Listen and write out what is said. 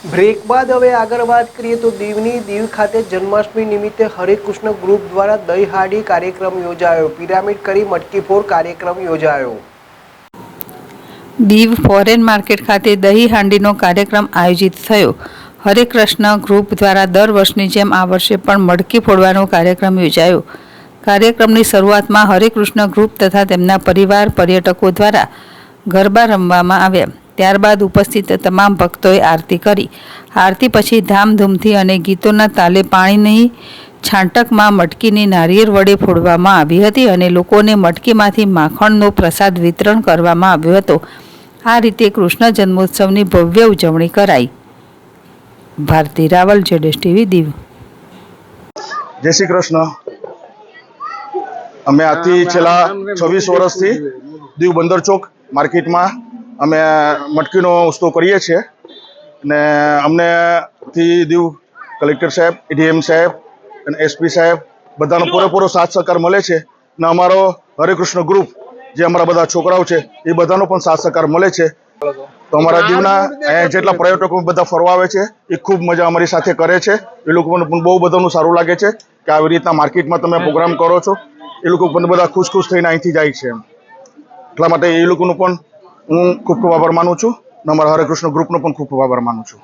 Break બાદ હવે આગળ વાત કરીએ તો દીવની દીવ ખાતે જન્માષ્ટમી નિમિત્તે હરે કૃષ્ણ ગ્રુપ દ્વારા દહીં હાંડી કાર્યક્રમ યોજાયો। પિરામિડ કરી મટકી ફોડ કાર્યક્રમ યોજાયો। દીવ ફોરેન માર્કેટ ખાતે દહીં હાંડીનો કાર્યક્રમ આયોજિત થયો। હરે કૃષ્ણ ગ્રુપ દ્વારા દર વર્ષની જેમ આ વર્ષે પણ મટકી ફોડવાનો કાર્યક્રમ યોજાયો। કાર્યક્રમની શરૂઆતમાં હરે કૃષ્ણ ગ્રુપ તથા તેમના પરિવાર પર્યટકો દ્વારા ગરબા રમવામાં આવ્યા। ત્યારબાદ ઉપસ્થિત તમામ ભક્તોએ આરતી કરી। આરતી પછી ધામધૂમથી અને ગીતોના તાલે પાણીની છાંટકમાં મટકીની નારિયેળ વડે ફોડવામાં આવી હતી અને લોકોને મટકીમાંથી માખણનો પ્રસાદ વિતરણ કરવામાં આવ્યો હતો। આ રીતે કૃષ્ણ જન્મોત્સવની ભવ્ય ઉજવણી કરાઈ। ભારતી રાવલ, જેડેશ ટીવી, દીવ। જય શ્રી કૃષ્ણ। અમે આથી છેલ્લા 26 વર્ષથી દીવ બંદર ચોક માર્કેટમાં અમે મટકીનો ઉત્સવ કરીએ છીએ અને અમનેથી દીવ કલેક્ટર સાહેબ, એડીએમ સાહેબ અને એસપી સાહેબ બધાનો પૂરેપૂરો સાથ સહકાર મળે છે અને અમારો હરેકૃષ્ણ ગ્રુપ જે અમારા બધા છોકરાઓ છે એ બધાનો પણ સાથ સહકાર મળે છે। તો અમારા દીવના જેટલા પર્યટકો બધા ફરવા આવે છે એ ખૂબ મજા અમારી સાથે કરે છે। એ લોકોને પણ બહુ બધાનું સારું લાગે છે કે આવી રીતના માર્કેટમાં તમે પ્રોગ્રામ કરો છો। એ લોકો પણ બધા ખુશ થઈને અહીંથી જાય છે। એટલા માટે એ લોકોનું પણ હું ખૂબ આભાર માનું છું અને અમારા હરેકૃષ્ણ ગ્રુપનો પણ ખૂબ આભાર માનું છું।